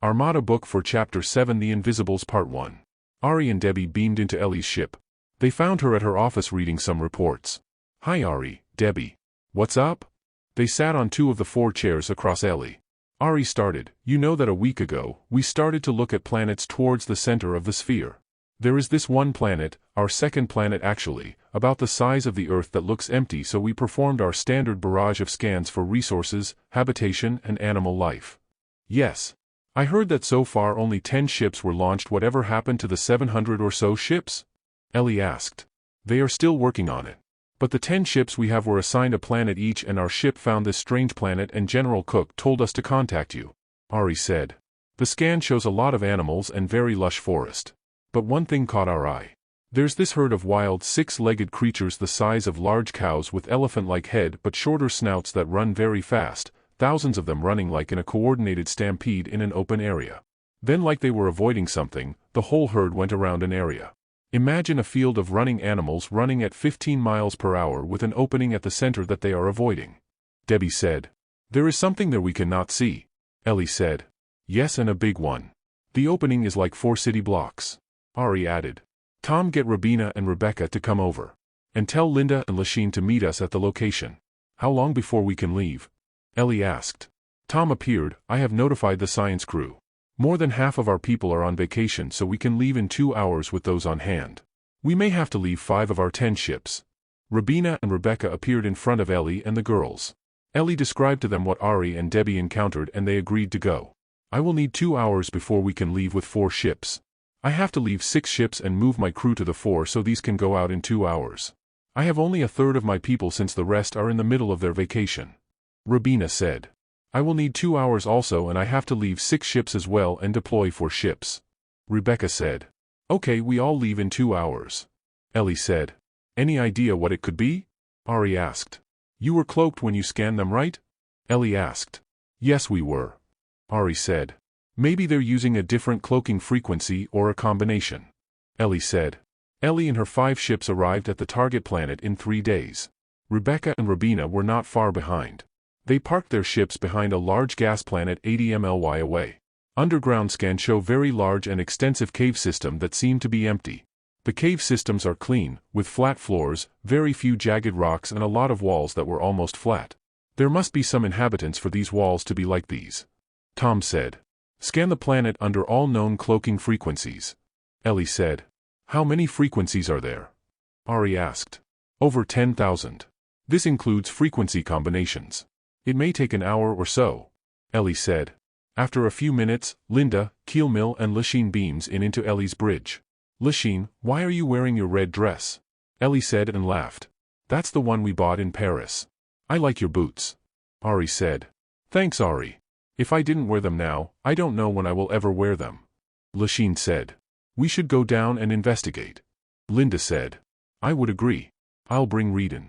Armada book for Chapter 7 The Invisibles Part 1. Ari and Debbie beamed into Ellie's ship. They found her at her office reading some reports. Hi Ari, Debbie. What's up? They sat on two of the four chairs across Ellie. Ari started, you know that a week ago, we started to look at planets towards the center of the sphere. There is this one planet, our second planet actually, about the size of the Earth that looks empty, so we performed our standard barrage of scans for resources, habitation and animal life. Yes. I heard that so far only 10 ships were launched. Whatever happened to the 700 or so ships? Ellie asked. They are still working on it. But the 10 ships we have were assigned a planet each, and our ship found this strange planet and General Cook told us to contact you. Ari said. The scan shows a lot of animals and very lush forest. But one thing caught our eye. There's this herd of wild six-legged creatures the size of large cows with elephant-like head but shorter snouts that run very fast. Thousands of them running like in a coordinated stampede in an open area. Then, like they were avoiding something, the whole herd went around an area. Imagine a field of running animals running at 15 miles per hour with an opening at the center that they are avoiding. Debbie said. There is something there we cannot see. Ellie said. Yes, and a big one. The opening is like 4 city blocks. Ari added. Tom, get Rabina and Rebecca to come over. And tell Linda and Lasheen to meet us at the location. How long before we can leave? Ellie asked. Tom appeared. I have notified the science crew. More than half of our people are on vacation, so we can leave in 2 hours with those on hand. We may have to leave 5 of our 10 ships. Rabina and Rebecca appeared in front of Ellie and the girls. Ellie described to them what Ari and Debbie encountered and they agreed to go. I will need 2 hours before we can leave with 4 ships. I have to leave 6 ships and move my crew to the 4 so these can go out in 2 hours. I have only a third of my people since the rest are in the middle of their vacation. Rabina said. I will need 2 hours also, and I have to leave 6 ships as well and deploy 4 ships. Rebecca said. Okay, we all leave in 2 hours. Ellie said. Any idea what it could be? Ari asked. You were cloaked when you scanned them, right? Ellie asked. Yes, we were. Ari said. Maybe they're using a different cloaking frequency or a combination. Ellie said. Ellie and her 5 ships arrived at the target planet in 3 days. Rebecca and Rabina were not far behind. They parked their ships behind a large gas planet 80 MLY away. Underground scans show very large and extensive cave system that seem to be empty. The cave systems are clean, with flat floors, very few jagged rocks and a lot of walls that were almost flat. There must be some inhabitants for these walls to be like these. Tom said. Scan the planet under all known cloaking frequencies. Ellie said. How many frequencies are there? Ari asked. Over 10,000. This includes frequency combinations. It may take an hour or so. Ellie said. After a few minutes, Linda, Keelmill and Lasheen beams in into Ellie's bridge. Lasheen, why are you wearing your red dress? Ellie said and laughed. That's the one we bought in Paris. I like your boots. Ari said. Thanks, Ari. If I didn't wear them now, I don't know when I will ever wear them. Lasheen said. We should go down and investigate. Linda said. I would agree. I'll bring Reedon.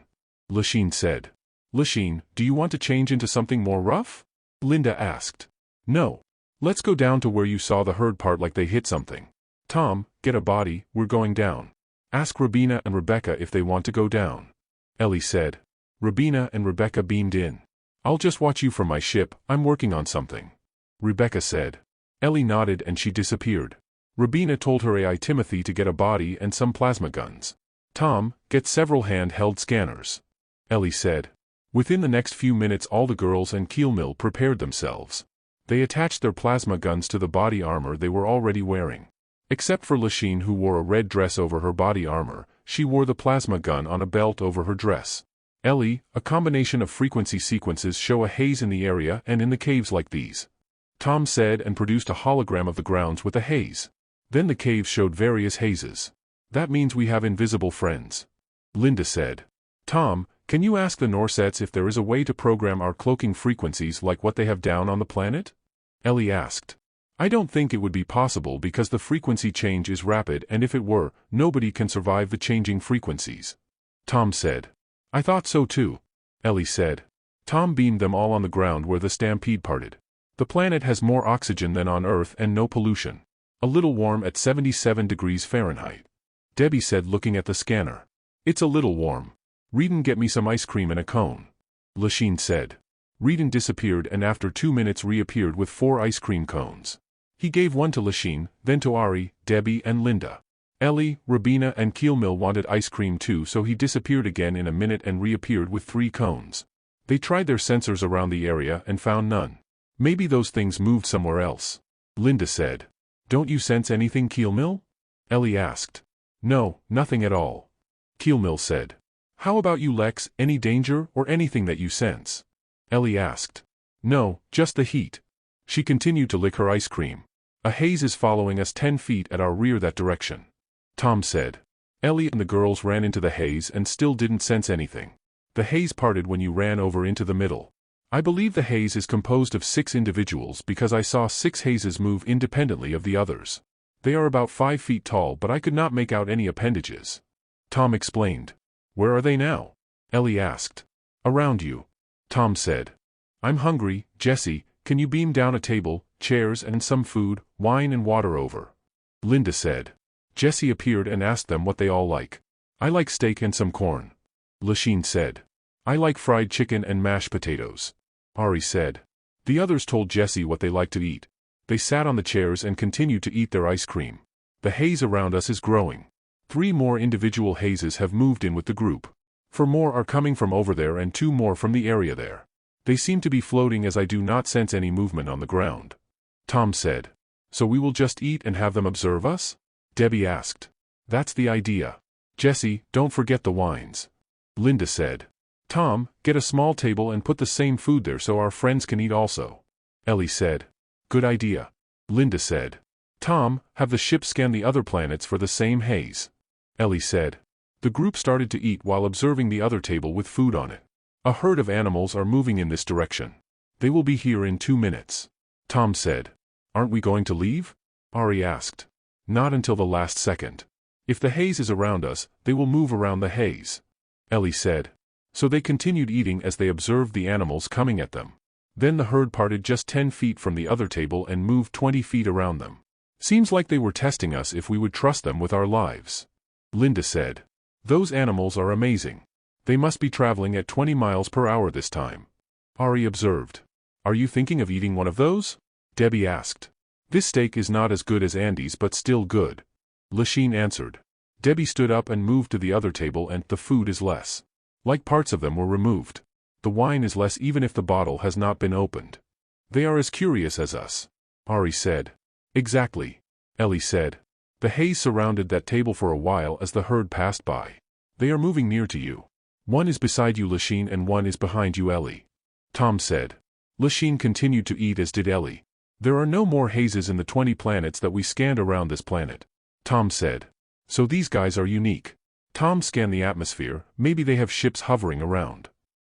Lasheen said. Lasheen, do you want to change into something more rough? Linda asked. No. Let's go down to where you saw the herd part like they hit something. Tom, get a body, we're going down. Ask Rabina and Rebecca if they want to go down. Ellie said. Rabina and Rebecca beamed in. I'll just watch you from my ship, I'm working on something. Rebecca said. Ellie nodded and she disappeared. Rabina told her AI Timothy to get a body and some plasma guns. Tom, get several handheld scanners. Ellie said. Within the next few minutes all the girls and Keelmill prepared themselves. They attached their plasma guns to the body armor they were already wearing. Except for Lasheen, who wore a red dress over her body armor, she wore the plasma gun on a belt over her dress. Ellie, a combination of frequency sequences show a haze in the area and in the caves like these. Tom said and produced a hologram of the grounds with a haze. Then the caves showed various hazes. That means we have invisible friends. Linda said. Tom, can you ask the Norsets if there is a way to program our cloaking frequencies like what they have down on the planet? Ellie asked. I don't think it would be possible because the frequency change is rapid, and if it were, nobody can survive the changing frequencies. Tom said. I thought so too. Ellie said. Tom beamed them all on the ground where the stampede parted. The planet has more oxygen than on Earth and no pollution. A little warm at 77 degrees Fahrenheit. Debbie said, looking at the scanner. It's a little warm. Reedon, get me some ice cream in a cone. Lasheen said. Reedon disappeared and after 2 minutes reappeared with 4 ice cream cones. He gave one to Lachine, then to Ari, Debbie and Linda. Ellie, Rabina and Keelmill wanted ice cream too, so he disappeared again in a minute and reappeared with 3 cones. They tried their sensors around the area and found none. Maybe those things moved somewhere else. Linda said. Don't you sense anything, Keelmill? Ellie asked. No, nothing at all. Keelmill said. How about you, Lex, any danger or anything that you sense? Ellie asked. No, just the heat. She continued to lick her ice cream. A haze is following us 10 feet at our rear that direction. Tom said. Ellie and the girls ran into the haze and still didn't sense anything. The haze parted when you ran over into the middle. I believe the haze is composed of 6 individuals because I saw 6 hazes move independently of the others. They are about 5 feet tall, but I could not make out any appendages. Tom explained. Where are they now? Ellie asked. Around you. Tom said. I'm hungry, Jesse, can you beam down a table, chairs and some food, wine and water over? Linda said. Jesse appeared and asked them what they all like. I like steak and some corn. Lachine said. I like fried chicken and mashed potatoes. Ari said. The others told Jesse what they liked to eat. They sat on the chairs and continued to eat their ice cream. The haze around us is growing. 3 more individual hazes have moved in with the group. 4 more are coming from over there and 2 more from the area there. They seem to be floating as I do not sense any movement on the ground. Tom said. So we will just eat and have them observe us? Debbie asked. That's the idea. Jesse, don't forget the wines. Linda said. Tom, get a small table and put the same food there so our friends can eat also. Ellie said. Good idea. Linda said. Tom, have the ship scan the other planets for the same haze. Ellie said. The group started to eat while observing the other table with food on it. A herd of animals are moving in this direction. They will be here in 2 minutes. Tom said. Aren't we going to leave? Ari asked. Not until the last second. If the haze is around us, they will move around the haze. Ellie said. So they continued eating as they observed the animals coming at them. Then the herd parted just 10 feet from the other table and moved 20 feet around them. Seems like they were testing us if we would trust them with our lives. Linda said. Those animals are amazing. They must be traveling at 20 miles per hour this time. Ari observed. Are you thinking of eating one of those? Debbie asked. This steak is not as good as Andy's but still good. Lachine answered. Debbie stood up and moved to the other table and the food is less. Like parts of them were removed. The wine is less even if the bottle has not been opened. They are as curious as us. Ari said. Exactly. Ellie said. The haze surrounded that table for a while as the herd passed by. They are moving near to you. One is beside you, Lachine, and one is behind you, Ellie. Tom said. Lachine continued to eat as did Ellie. There are no more hazes in the 20 planets that we scanned around this planet. Tom said. So these guys are unique. Tom scanned the atmosphere, maybe they have ships hovering around.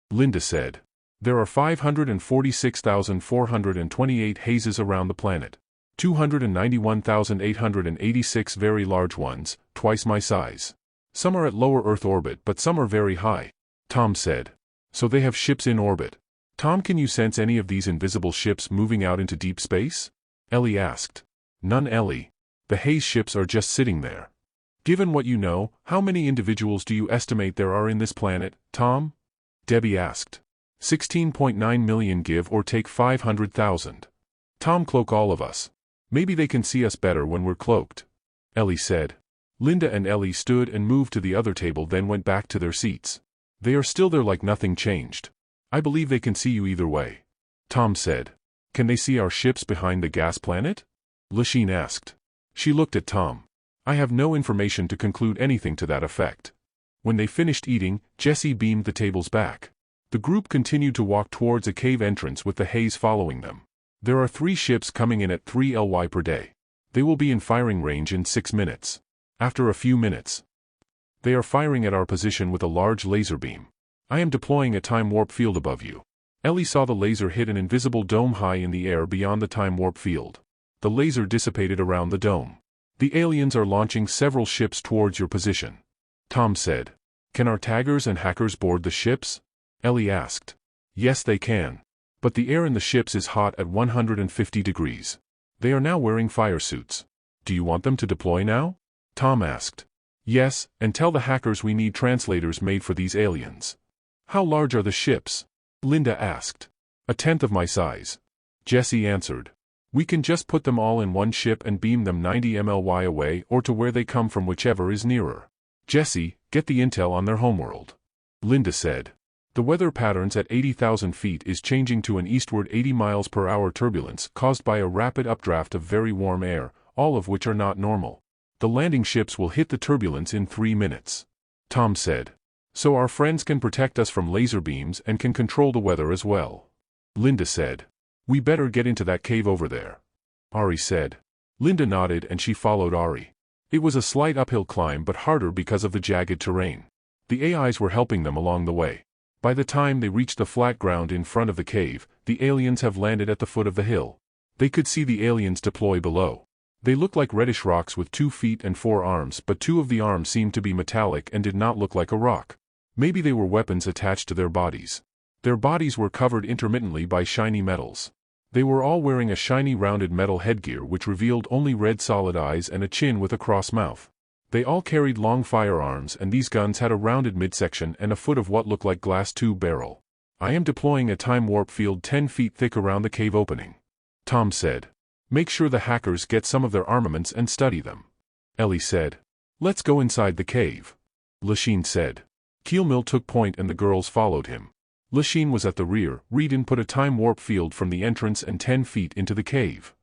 Linda said. There are 546,428 hazes around the planet. 291,886 very large ones, twice my size. Some are at lower Earth orbit but some are very high. Tom said. So they have ships in orbit. Tom, can you sense any of these invisible ships moving out into deep space? Ellie asked. None, Ellie. The haze ships are just sitting there. Given what you know, how many individuals do you estimate there are in this planet, Tom? Debbie asked. 16.9 million, give or take 500,000. Tom, cloak all of us. Maybe they can see us better when we're cloaked. Ellie said. Linda and Ellie stood and moved to the other table, then went back to their seats. They are still there like nothing changed. I believe they can see you either way. Tom said. Can they see our ships behind the gas planet? Lachine asked. She looked at Tom. I have no information to conclude anything to that effect. When they finished eating, Jesse beamed the tables back. The group continued to walk towards a cave entrance with the haze following them. There are 3 ships coming in at 3 LY per day. They will be in firing range in 6 minutes. After a few minutes, they are firing at our position with a large laser beam. I am deploying a time warp field above you. Ellie saw the laser hit an invisible dome high in the air beyond the time warp field. The laser dissipated around the dome. The aliens are launching several ships towards your position. Tom said. Can our taggers and hackers board the ships? Ellie asked. Yes, they can. But the air in the ships is hot at 150 degrees. They are now wearing fire suits. Do you want them to deploy now? Tom asked. Yes, and tell the hackers we need translators made for these aliens. How large are the ships? Linda asked. 1/10 of my size. Jesse answered. We can just put them all in one ship and beam them 90 MLY away or to where they come from, whichever is nearer. Jesse, get the intel on their homeworld. Linda said. The weather patterns at 80,000 feet is changing to an eastward 80 miles per hour turbulence caused by a rapid updraft of very warm air, all of which are not normal. The landing ships will hit the turbulence in 3 minutes. Tom said. So our friends can protect us from laser beams and can control the weather as well. Linda said. We better get into that cave over there. Ari said. Linda nodded and she followed Ari. It was a slight uphill climb but harder because of the jagged terrain. The AIs were helping them along the way. By the time they reached the flat ground in front of the cave, the aliens have landed at the foot of the hill. They could see the aliens deploy below. They looked like reddish rocks with 2 feet and 4 arms, but 2 of the arms seemed to be metallic and did not look like a rock. Maybe they were weapons attached to their bodies. Their bodies were covered intermittently by shiny metals. They were all wearing a shiny rounded metal headgear which revealed only red solid eyes and a chin with a cross mouth. They all carried long firearms and these guns had a rounded midsection and a foot of what looked like glass tube barrel. I am deploying a time warp field 10 feet thick around the cave opening. Tom said. Make sure the hackers get some of their armaments and study them. Ellie said. Let's go inside the cave. Lachine said. Keelmill took point and the girls followed him. Lachine was at the rear. Reedon put a time warp field from the entrance and 10 feet into the cave.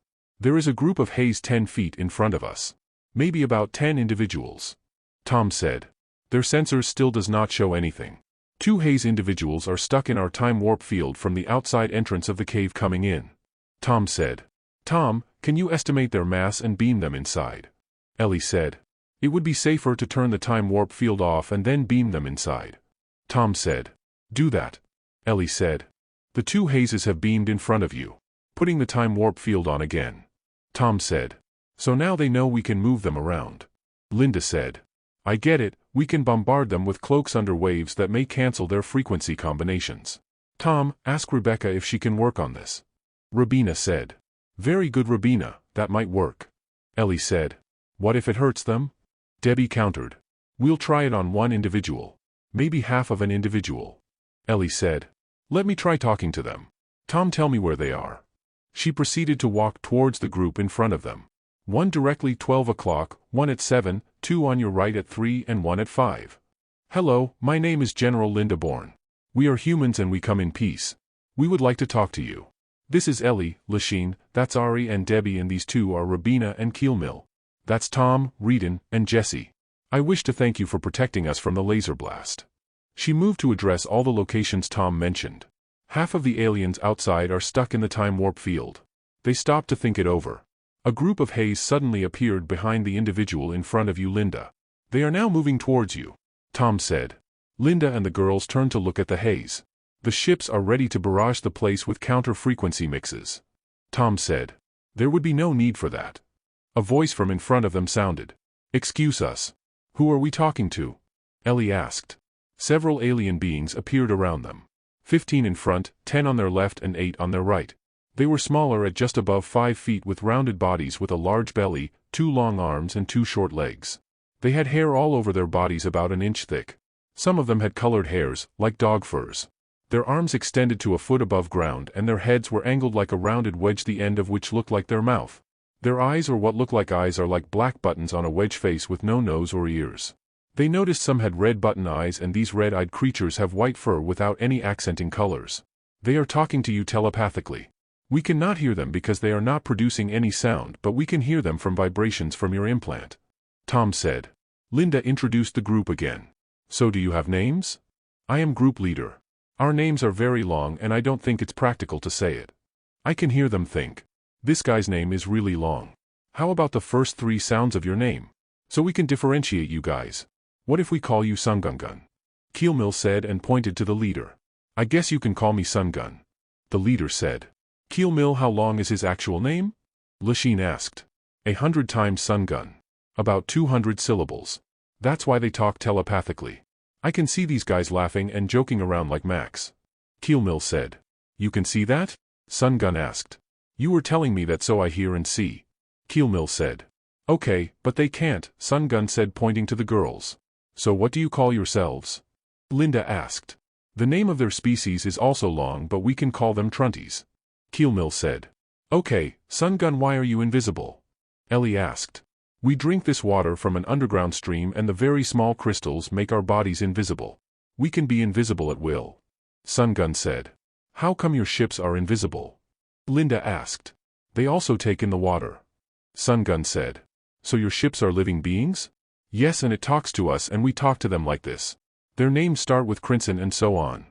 There is a group of haze 10 feet in front of us. Maybe about 10 individuals. Tom said. Their sensors still does not show anything. 2 haze individuals are stuck in our time warp field from the outside entrance of the cave coming in. Tom said. Tom, can you estimate their mass and beam them inside? Ellie said. It would be safer to turn the time warp field off and then beam them inside. Tom said. Do that. Ellie said. The 2 hazes have beamed in front of you. Putting the time warp field on again. Tom said. So now they know we can move them around. Linda said. I get it, we can bombard them with cloaks under waves that may cancel their frequency combinations. Tom, ask Rebecca if she can work on this. Rabina said. Very good, Rabina, that might work. Ellie said. What if it hurts them? Debbie countered. We'll try it on 1 individual. Maybe half of an individual. Ellie said. Let me try talking to them. Tom, tell me where they are. She proceeded to walk towards the group in front of them. 1 directly 12 o'clock, 1 at 7, 2 on your right at 3 and 1 at 5. Hello, my name is General Linda Bourne. We are humans and we come in peace. We would like to talk to you. This is Ellie, Lachine, that's Ari and Debbie, and these 2 are Rabina and Keelmill. That's Tom, Reedon, and Jesse. I wish to thank you for protecting us from the laser blast. She moved to address all the locations Tom mentioned. Half of the aliens outside are stuck in the time warp field. They stopped to think it over. A group of haze suddenly appeared behind the individual in front of you, Linda. They are now moving towards you. Tom said. Linda and the girls turned to look at the haze. The ships are ready to barrage the place with counter-frequency mixes. Tom said. There would be no need for that. A voice from in front of them sounded. Excuse us. Who are we talking to? Ellie asked. Several alien beings appeared around them. 15 in front, 10 on their left and 8 on their right. They were smaller at just above 5 feet with rounded bodies with a large belly, 2 long arms and 2 short legs. They had hair all over their bodies about an inch thick. Some of them had colored hairs, like dog furs. Their arms extended to a foot above ground and their heads were angled like a rounded wedge, the end of which looked like their mouth. Their eyes, or what look like eyes, are like black buttons on a wedge face with no nose or ears. They noticed some had red button eyes, and these red-eyed creatures have white fur without any accenting colors. They are talking to you telepathically. We cannot hear them because they are not producing any sound, but we can hear them from vibrations from your implant. Tom said. Linda introduced the group again. So do you have names? I am group leader. Our names are very long and I don't think it's practical to say it. I can hear them think. This guy's name is really long. How about the first 3 sounds of your name? So we can differentiate you guys. What if we call you Sungungun? Keelmill said and pointed to the leader. I guess you can call me Sungun. The leader said. Keelmill, how long is his actual name? Lachine asked. 100 times Sungun. About 200 syllables. That's why they talk telepathically. I can see these guys laughing and joking around like Max. Keelmill said. You can see that? Sungun asked. You were telling me that, so I hear and see. Keelmill said. Okay, but they can't, Sungun said, pointing to the girls. So what do you call yourselves? Linda asked. The name of their species is also long, but we can call them Trunties. Keelmill said. Okay, Sun Gun, why are you invisible? Ellie asked. We drink this water from an underground stream and the very small crystals make our bodies invisible. We can be invisible at will. Sun Gun said. How come your ships are invisible? Linda asked. They also take in the water. Sun Gun said. So your ships are living beings? Yes, and it talks to us and we talk to them like this. Their names start with Crimson and so on.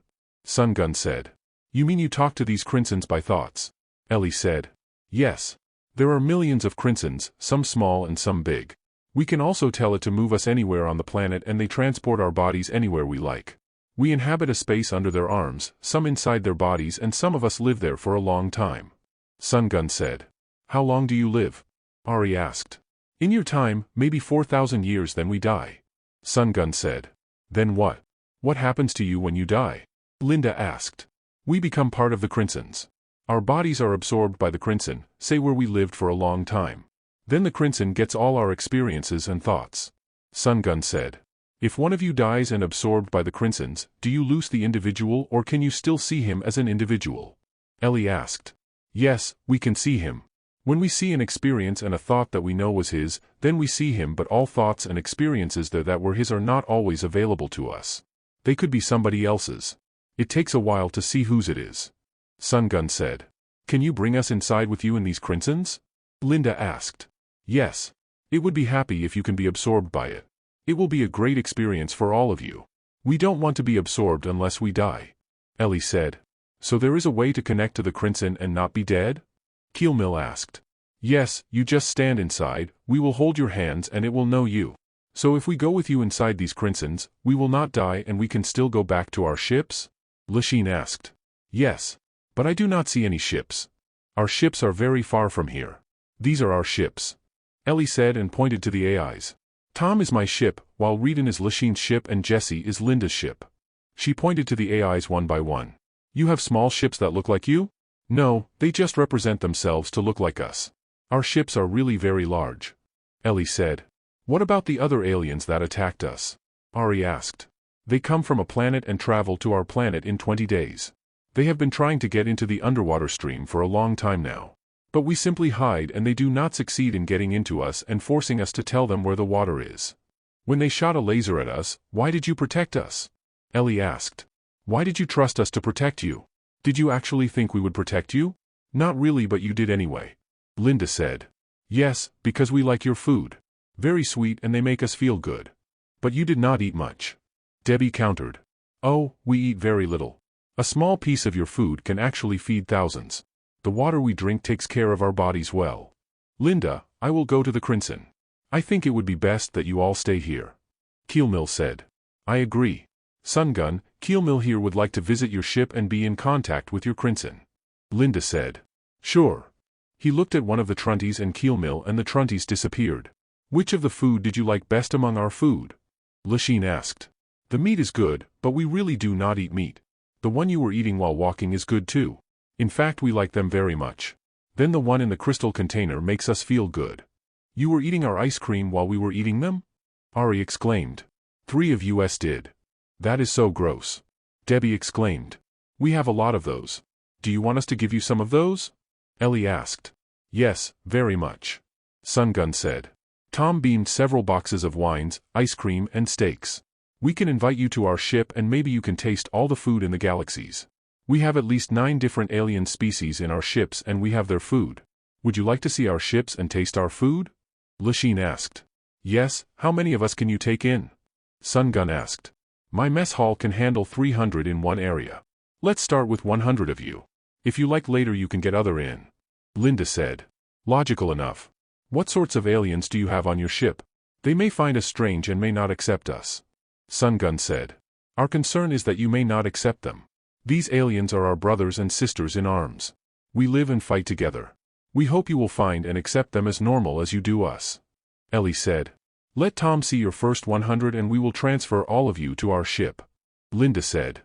Sun Gun said. You mean you talk to these Crimsons by thoughts? Ellie said. Yes. There are millions of Crimsons, some small and some big. We can also tell it to move us anywhere on the planet and they transport our bodies anywhere we like. We inhabit a space under their arms, some inside their bodies, and some of us live there for a long time. Sun Gun said. How long do you live? Ari asked. In your time, maybe 4,000 years, then we die. Sun Gun said. Then what? What happens to you when you die? Linda asked. We become part of the Crimsons. Our bodies are absorbed by the Crimson, say where we lived for a long time. Then the Crimson gets all our experiences and thoughts. Sun Gun said. If one of you dies and absorbed by the Crimsons, do you lose the individual or can you still see him as an individual? Ellie asked. Yes, we can see him. When we see an experience and a thought that we know was his, then we see him, but all thoughts and experiences that were his are not always available to us. They could be somebody else's. It takes a while to see whose it is. Sun Gun said. Can you bring us inside with you in these Crimsons? Linda asked. Yes. It would be happy if you can be absorbed by it. It will be a great experience for all of you. We don't want to be absorbed unless we die. Ellie said. So there is a way to connect to the Crimson and not be dead? Keelmill asked. Yes, you just stand inside, we will hold your hands and it will know you. So if we go with you inside these Crimsons, we will not die and we can still go back to our ships? Lasheen asked. Yes. But I do not see any ships. Our ships are very far from here. These are our ships. Ellie said and pointed to the AIs. Tom is my ship, while Reedon is Lasheen's ship and Jessie is Linda's ship. She pointed to the AIs one by one. You have small ships that look like you? No, they just represent themselves to look like us. Our ships are really very large. Ellie said. What about the other aliens that attacked us? Ari asked. They come from a planet and travel to our planet in 20 days. They have been trying to get into the underwater stream for a long time now. But we simply hide and they do not succeed in getting into us and forcing us to tell them where the water is. When they shot a laser at us, why did you protect us? Ellie asked. Why did you trust us to protect you? Did you actually think we would protect you? Not really, but you did anyway. Linda said. Yes, because we like your food. Very sweet and they make us feel good. But you did not eat much. Debbie countered. Oh, we eat very little. A small piece of your food can actually feed thousands. The water we drink takes care of our bodies well. Linda, I will go to the Crimson. I think it would be best that you all stay here. Keelmill said. I agree. Sun Gun, Keelmill here would like to visit your ship and be in contact with your Crimson. Linda said. Sure. He looked at one of the Trunties and Keelmill and the Trunties disappeared. Which of the food did you like best among our food? Lasheen asked. The meat is good, but we really do not eat meat. The one you were eating while walking is good too. In fact, we like them very much. Then the one in the crystal container makes us feel good. You were eating our ice cream while we were eating them? Ari exclaimed. 3 of us did. That is so gross. Debbie exclaimed. We have a lot of those. Do you want us to give you some of those? Ellie asked. Yes, very much. Sun Gun said. Tom beamed several boxes of wines, ice cream, and steaks. We can invite you to our ship and maybe you can taste all the food in the galaxies. We have at least 9 different alien species in our ships and we have their food. Would you like to see our ships and taste our food? Lasheen asked. Yes, how many of us can you take in? Sun Gun asked. My mess hall can handle 300 in one area. Let's start with 100 of you. If you like later you can get other in. Linda said. Logical enough. What sorts of aliens do you have on your ship? They may find us strange and may not accept us. Sun Gun said. Our concern is that you may not accept them. These aliens are our brothers and sisters in arms. We live and fight together. We hope you will find and accept them as normal as you do us. Ellie said. Let Tom see your first 100 and we will transfer all of you to our ship. Linda said.